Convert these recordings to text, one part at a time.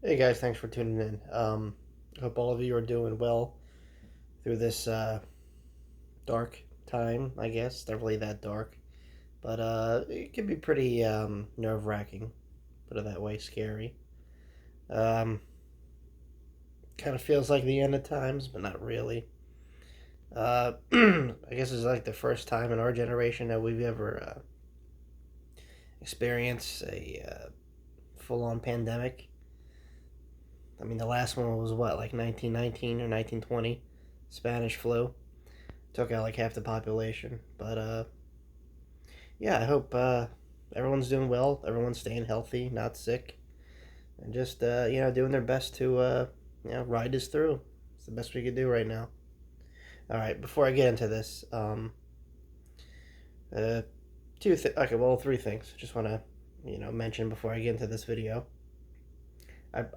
Hey guys, thanks for tuning in. Hope all of you are doing well through this dark time. I guess not really that dark, but it can be pretty nerve wracking. Put it that way, scary. Um, Kind of feels like the end of times, but not really. I guess it's like the first time in our generation that we've ever experienced a full on pandemic. I mean, the last one was what, like 1919 or 1920, Spanish flu. Took out like half the population. But yeah, I hope everyone's doing well. Everyone's staying healthy, not sick, and just doing their best to ride this through. It's the best we could do right now. All right, before I get into this, uh, okay, well, three things. Just want to mention before I get into this video.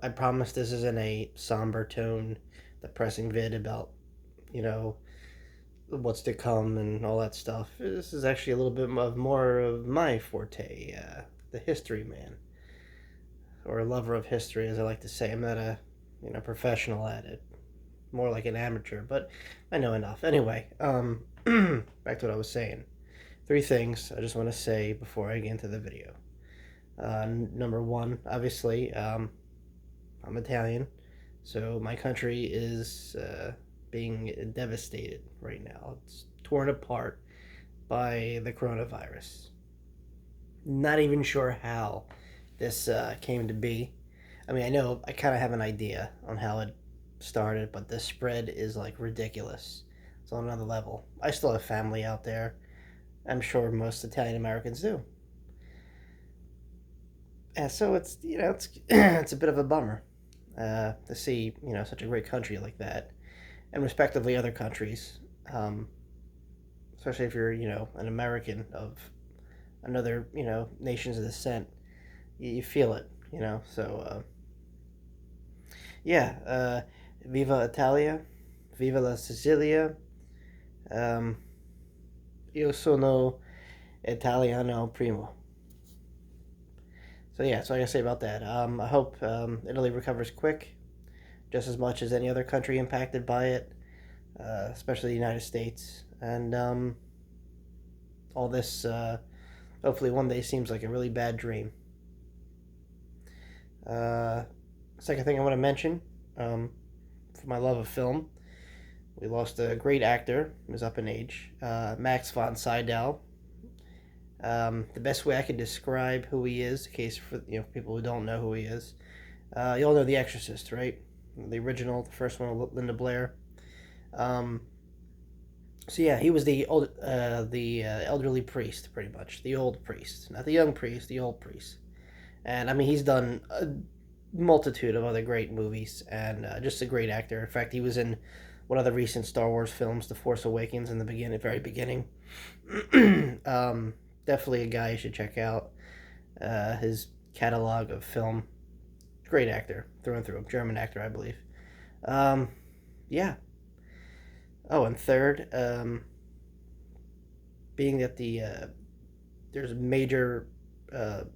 I promise this isn't a somber tone, depressing vid about you know what's to come and all that stuff. This is actually a little bit of more of my forte, the history man, or a lover of history, as I like to say. I'm not a professional at it, more like an amateur, but I know enough. Anyway, back to what I was saying. Three things I just want to say before I get into the video. Number one, obviously, I'm Italian, so my country is being devastated right now. It's torn apart by the coronavirus. Not even sure how this came to be. I mean, I kind of have an idea on how it started, but the spread is like ridiculous. It's on another level. I still have family out there. I'm sure most Italian Americans do. And so it's it's a bit of a bummer to see such a great country like that, and respectively other countries, especially if you're an American of another nation's descent, you feel it, So yeah, Viva Italia, Viva la Sicilia. Um, io sono Italiano primo. So yeah, so I gotta say about that. I hope Italy recovers quick, just as much as any other country impacted by it, especially the United States. And all this, hopefully, one day seems like a really bad dream. Uh, Second thing I want to mention, for my love of film, we lost a great actor who was up in age, Max von Sydow. The best way I could describe who he is, in case for people who don't know who he is, you all know The Exorcist, right? The original, the first one with Linda Blair. Um, so yeah, he was the elderly priest, pretty much the old priest, not the young priest, the old priest. And I mean, he's done a multitude of other great movies, and just a great actor. In fact, he was in one of the recent Star Wars films, The Force Awakens, in the very beginning. Definitely a guy you should check out. His catalog of film. Great actor, through and through. German actor, I believe. Um, yeah. Oh, and third, being that there's major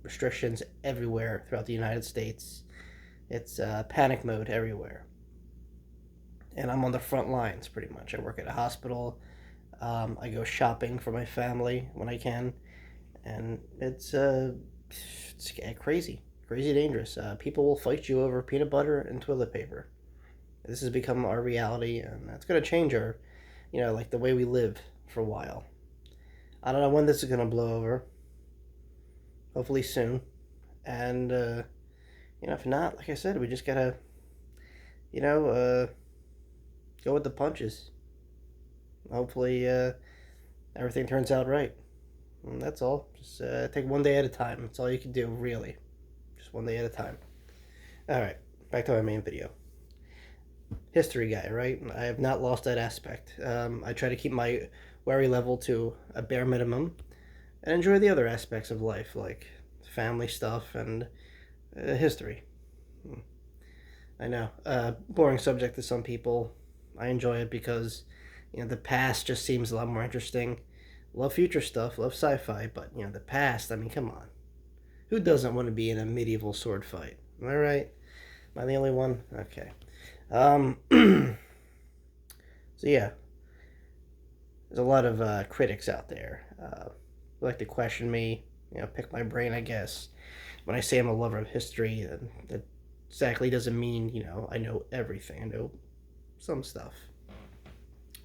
restrictions everywhere throughout the United States, it's panic mode everywhere. And I'm on the front lines pretty much. I work at a hospital. I go shopping for my family when I can, and it's crazy, crazy dangerous. People will fight you over peanut butter and toilet paper. This has become our reality, and that's going to change our, like the way we live for a while. I don't know when this is going to blow over. Hopefully soon. And, if not, like I said, we just got to, you know, uh, go with the punches. Hopefully, everything turns out right. And that's all. Just take one day at a time. That's all you can do, really. Just one day at a time. All right, back to my main video. History guy, right? I have not lost that aspect. I try to keep my worry level to a bare minimum and enjoy the other aspects of life, like family stuff and history. I know, boring subject to some people. I enjoy it because the past just seems a lot more interesting. Love future stuff, love sci-fi, but the past. I mean, come on, who doesn't want to be in a medieval sword fight? Am I right? Am I the only one? Okay. So yeah, there's a lot of critics out there who like to question me, pick my brain, I guess. When I say I'm a lover of history, that exactly doesn't mean, I know everything. I know some stuff.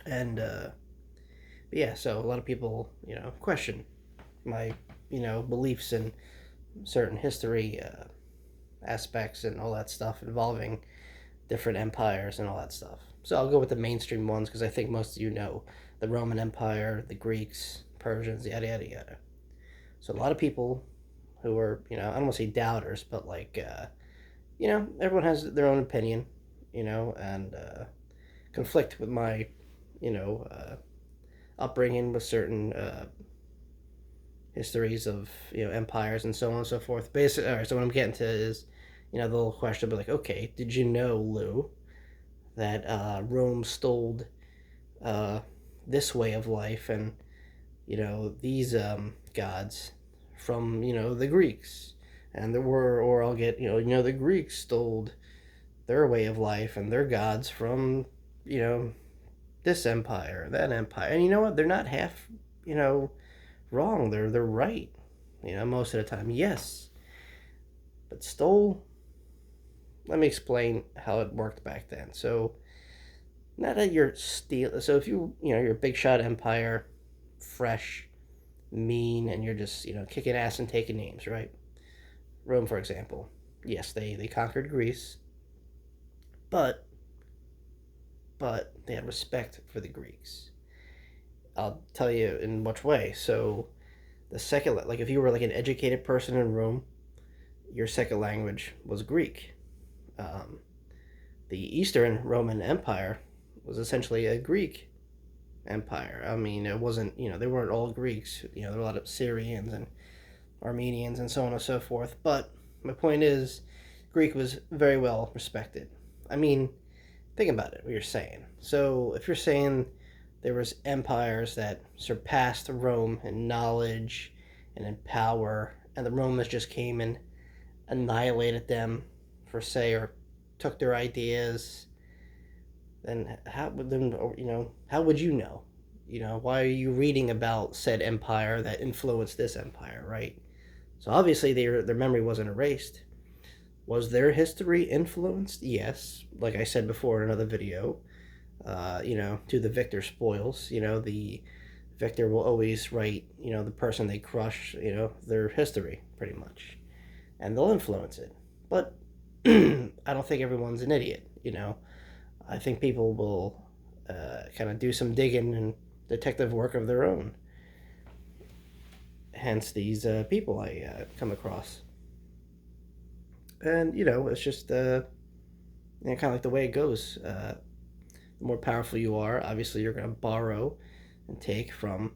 And, but yeah, so a lot of people, question my, beliefs in certain history aspects and all that stuff involving different empires and all that stuff. So I'll go with the mainstream ones because I think most of you know the Roman Empire, the Greeks, Persians, yada yada yada. So a lot of people who are, I don't want to say doubters, but like, everyone has their own opinion, and conflict with my, you know, uh, upbringing with certain histories of empires and so on and so forth. Basically, all right. So what I'm getting to is, the little question, but like, okay, did you know, Lou, that Rome stole uh, this way of life and these gods from the Greeks, and there were, or I'll get the Greeks stole their way of life and their gods from you know this empire, that empire, and you know what? They're not half wrong. They're right. Most of the time, yes, but stole. Let me explain how it worked back then. So, not that you're steal. So if you're a big shot empire, fresh, mean, and you're just kicking ass and taking names, right? Rome, for example. Yes, they conquered Greece, but they had respect for the Greeks. I'll tell you in which way. So the second, like if you were like an educated person in Rome, your second language was Greek. Um, the Eastern Roman Empire was essentially a Greek empire. I mean, it wasn't, they weren't all Greeks. There were a lot of Syrians and Armenians and so on and so forth. But my point is, Greek was very well respected. I mean, think about it, what you're saying. So if you're saying there was empires that surpassed Rome in knowledge and in power, and the Romans just came and annihilated them, for say, or took their ideas, then how would you know? Why are you reading about said empire that influenced this empire, right? So obviously their memory wasn't erased. Was their history influenced? Yes. Like I said before in another video, to the victor spoils. The victor will always write, the person they crush, their history pretty much, and they'll influence it. But I don't think everyone's an idiot. I think people will kind of do some digging and detective work of their own. Hence these people I come across. And, it's just kind of like the way it goes. The more powerful you are, obviously you're going to borrow and take from,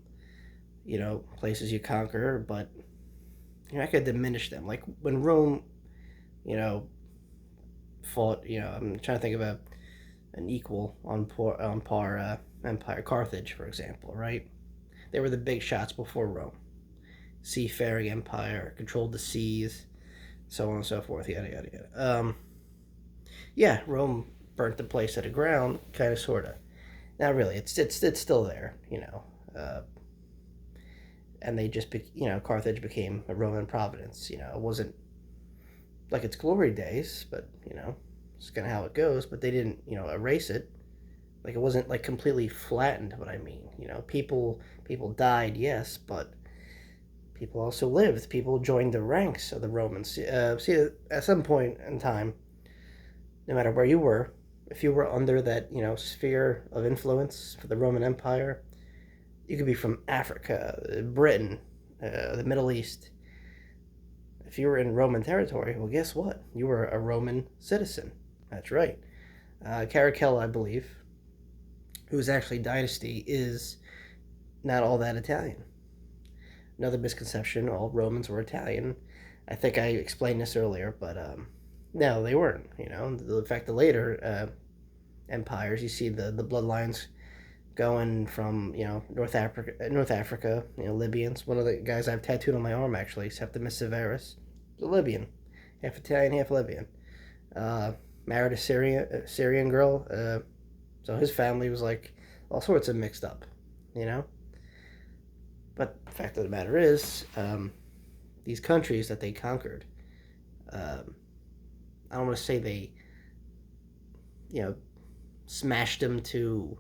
places you conquer, but you're not going to diminish them. Like when Rome, fought, I'm trying to think of an equal on par empire, Carthage, for example, right? They were the big shots before Rome. Seafaring empire, controlled the seas, so on and so forth, yada yada yada. Yeah, Rome burnt the place to the ground, kind of, sorta. Not really. It's still there, and they just Carthage became a Roman province. It wasn't like its glory days, but it's kind of how it goes. But they didn't erase it. Like it wasn't like completely flattened. What I mean, people died, yes, but people also lived. People joined the ranks of the Romans. See, at some point in time, no matter where you were, if you were under that sphere of influence for the Roman Empire, you could be from Africa, Britain, the Middle East. If you were in Roman territory, well, guess what? You were a Roman citizen. That's right. Caracalla, I believe, whose actually dynasty is not all that Italian. Another misconception: all Romans were Italian. I think I explained this earlier, but no, they weren't. In fact, the later empires, you see the bloodlines going from North Africa, Libyans. One of the guys I've tattooed on my arm actually, Septimus Severus, the Libyan, half Italian, half Libyan. Uh, Married a Syrian girl. So his family was like all sorts of mixed up, you know. But the fact of the matter is, these countries that they conquered, um, I don't want to say they, you know, smashed them to,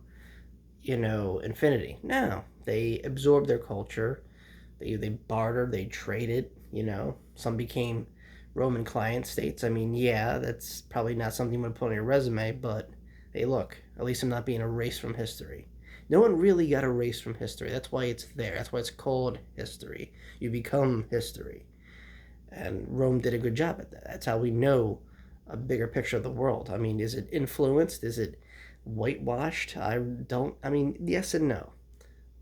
infinity. No, they absorbed their culture. They bartered, they traded. Some became Roman client states. I mean, yeah, that's probably not something you want to put on your resume, but hey, look, at least I'm not being erased from history. No one really got erased from history. That's why it's there. That's why it's called history. You become history. And Rome did a good job at that. That's how we know a bigger picture of the world. I mean, is it influenced? Is it whitewashed? I mean, yes and no.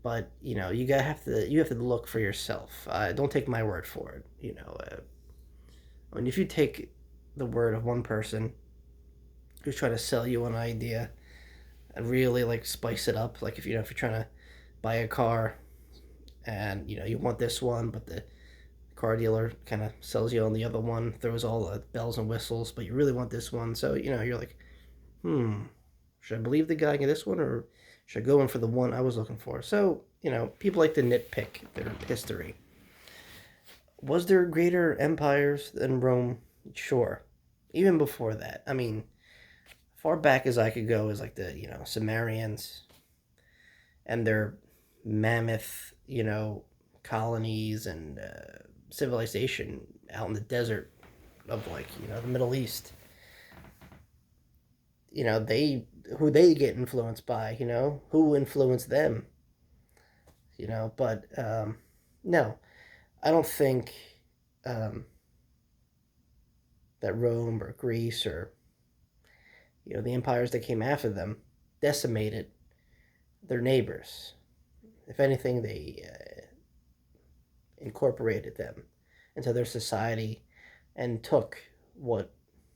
But you have to look for yourself. Don't take my word for it. And if you take the word of one person who's trying to sell you an idea and really like spice it up, like if you're trying to buy a car and you want this one, but the car dealer kind of sells you on the other one, throws all the bells and whistles, but you really want this one. So you're like, should I believe the guy in this one, or should I go in for the one I was looking for? So people like to nitpick their history. Was there greater empires than Rome? Sure. Even before that, I mean, far back as I could go is like the Sumerians and their mammoth colonies and civilization out in the desert of like the Middle East. They who they get influenced by. Who influenced them. But no, I don't think um, that Rome or Greece or the empires that came after them decimated their neighbors. If anything, they incorporated them into their society and took what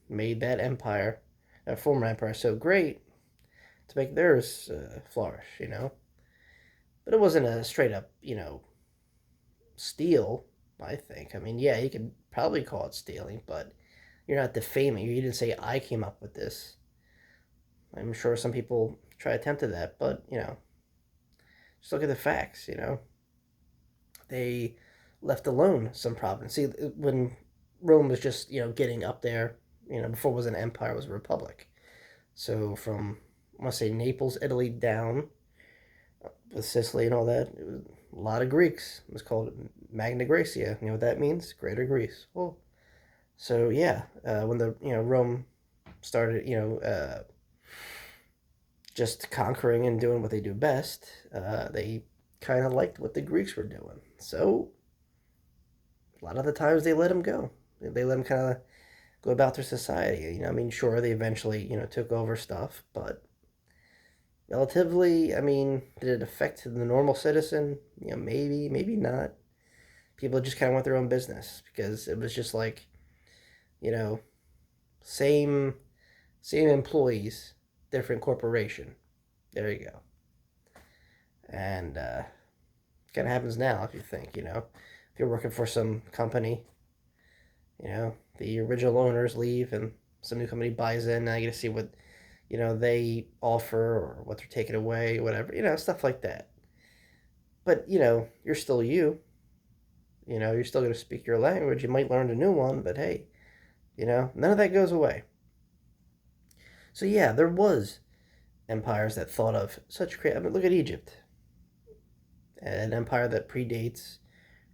made that empire, that former empire, so great to make theirs flourish. But it wasn't a straight up, steal, I think. I mean, yeah, you could probably call it stealing, but you're not defaming. You didn't say, I came up with this. I'm sure some people try to attempt that, but, just look at the facts. They left alone some province. See, when Rome was just, getting up there, before it was an empire, it was a republic. So from, I want to say, Naples, Italy down with Sicily and all that, it was a lot of Greeks. It was called Magna Graecia. You know what that means? Greater Greece. Well, so yeah, when the Rome started, just conquering and doing what they do best, they kind of liked what the Greeks were doing. So a lot of the times they let them go. They let them kind of go about their society. I mean, sure, they eventually took over stuff, but relatively, I mean, did it affect the normal citizen? Maybe, maybe not. People just kind of went their own business because it was just like, you know, same same employees, different corporation. There you go. And kind of happens now if you think, if you're working for some company, the original owners leave and some new company buys in. Now you get to see what they offer or what they're taking away, whatever, stuff like that. But you're still you. You're still going to speak your language. You might learn a new one, but hey, none of that goes away. So yeah, there was empires that thought of such great. I mean, look at Egypt, an empire that predates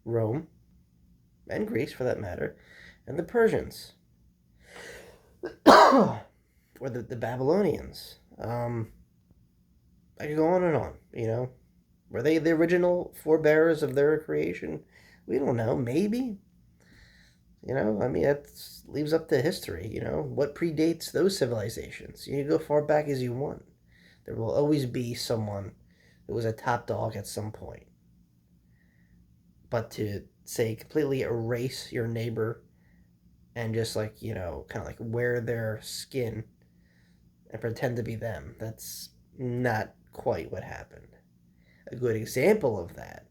Rome and Greece, for that matter, and the Persians or the Babylonians. I could go on and on. Were they the original forebearers of their creation? We don't know. Maybe. I mean, that leaves up to history. What predates those civilizations? You can go far back as you want. There will always be someone who was a top dog at some point. But to say completely erase your neighbor and just like, kind of like wear their skin and pretend to be them, that's not quite what happened. A good example of that,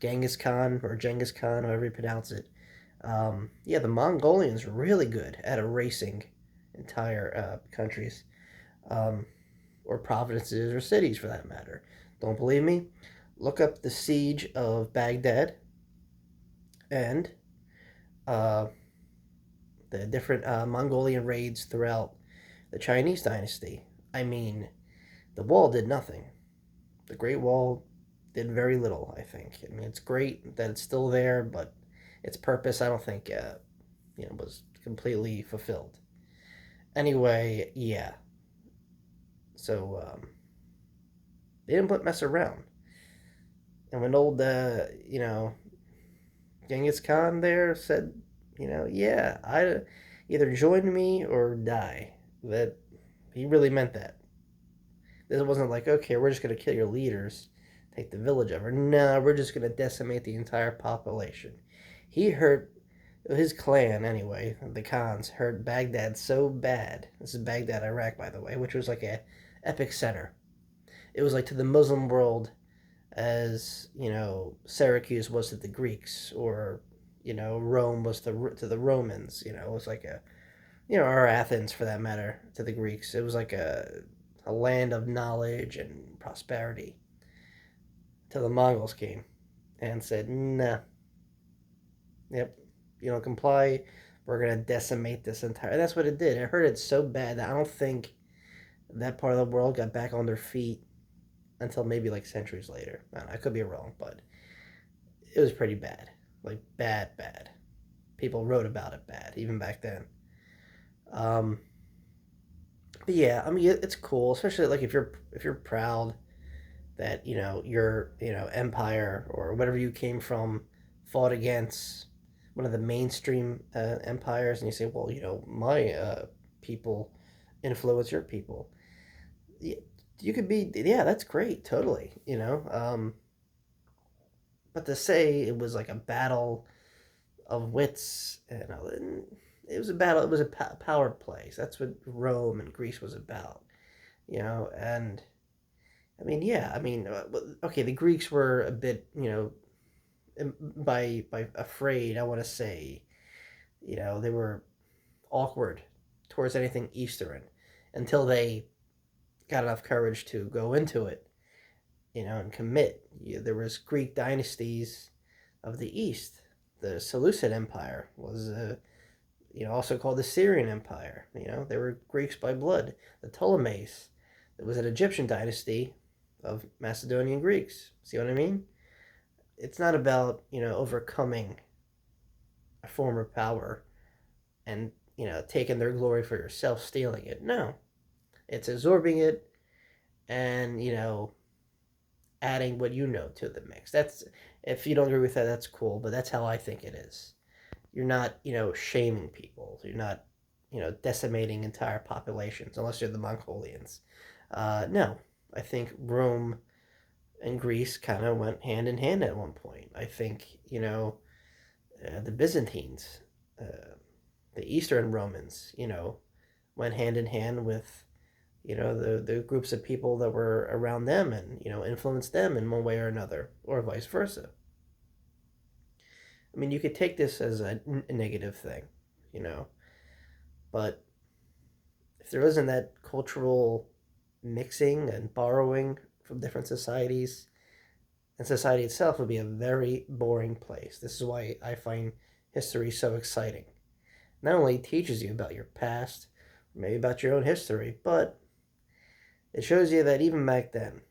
Genghis Khan, or Genghis Khan, however you pronounce it. Yeah, the Mongolians were really good at erasing entire countries, um, or provinces or cities for that matter. Don't believe me? Look up the siege of Baghdad and uh, the different Mongolian raids throughout the Chinese dynasty. I mean, the wall did nothing. The Great Wall did very little, I think. I mean, it's great that it's still there, but its purpose, I don't think, was completely fulfilled. Anyway, yeah. So they didn't mess around. And when old, Genghis Khan there said, yeah, I either join me or die. That he really meant that. This wasn't like, okay, we're just gonna kill your leaders, take the village over. No, we're just gonna decimate the entire population. He hurt his clan anyway. The Khans hurt Baghdad so bad. This is Baghdad, Iraq, by the way, which was like a epic center. It was like to the Muslim world as Syracuse was to the Greeks, or Rome was to the Romans. It was like a or Athens for that matter to the Greeks. It was like a land of knowledge and prosperity. Till the Mongols came and said, "Nah, yep, you don't comply. We're gonna decimate this entire." And that's what it did. It hurt it so bad that I don't think that part of the world got back on their feet until maybe like centuries later. I could be wrong, but it was pretty bad, like bad, bad. People wrote about it bad even back then. Um, but yeah, I mean it's cool, especially like if you're proud that your empire or whatever you came from fought against one of the mainstream empires, and you say, well, my people influence your people. You could be, yeah, that's great, totally. But to say it was like a battle of wits, it was a battle. It was a power play. So that's what Rome and Greece was about. And I mean, yeah, I mean, okay, the Greeks were a bit, by afraid. I want to say, they were awkward towards anything Eastern until they got enough courage to go into it, and commit. There was Greek dynasties of the East. The Seleucid Empire was, also called the Syrian Empire. They were Greeks by blood. The Ptolemies. There was an Egyptian dynasty of Macedonian Greeks. See what I mean? It's not about overcoming a former power and taking their glory for yourself, stealing it. No, it's absorbing it and adding what to the mix. That's, if you don't agree with that, that's cool, but that's how I think it is. You're not shaming people. You're not decimating entire populations unless you're the Mongolians. No, I think Rome and Greece kind of went hand in hand at one point. I think the Byzantines, the Eastern Romans, went hand in hand with the groups of people that were around them, and influenced them in one way or another, or vice versa. I mean, you could take this as a negative thing, you know, but if there isn't that cultural mixing and borrowing from different societies, and society itself would be a very boring place. This is why I find history so exciting. Not only teaches you about your past, maybe about your own history, but it shows you that even back then,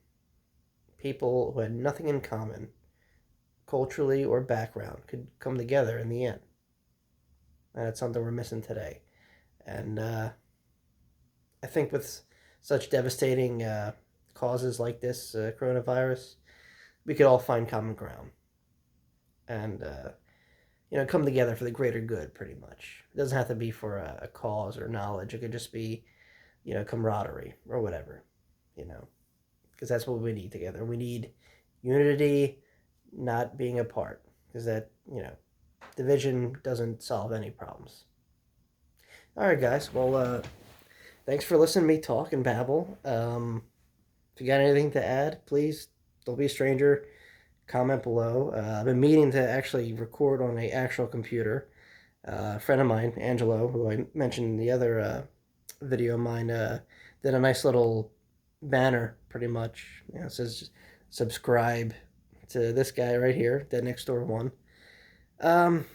people who had nothing in common, culturally or background, could come together in the end. And it's something we're missing today. And I think with such devastating causes like this coronavirus, we could all find common ground and come together for the greater good. Pretty much, it doesn't have to be for a cause or knowledge. It could just be camaraderie or whatever, because that's what we need together. We need unity, not being apart, because that division doesn't solve any problems. All right, guys. Well, thanks for listening to me talk and babble. If you got anything to add, please don't be a stranger. Comment below. I've been meaning to actually record on an actual computer. A friend of mine, Angelo, who I mentioned in the other video of mine did a nice little banner, pretty much. You know, it says subscribe to this guy right here, Dead Next Door One. Um,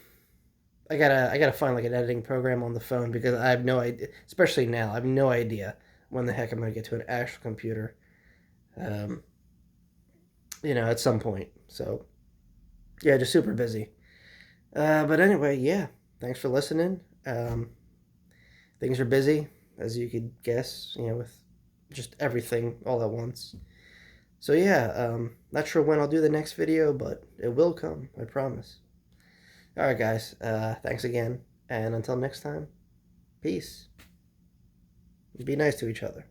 I gotta find like an editing program on the phone because I have no idea, especially now. I have no idea when the heck I'm gonna get to an actual computer. Um, at some point. So yeah, just super busy. But anyway, yeah. Thanks for listening. Things are busy, as you could guess. With just everything all at once. So yeah, not sure when I'll do the next video, but it will come. I promise. All right, guys. Thanks again, and until next time, peace. Be nice to each other.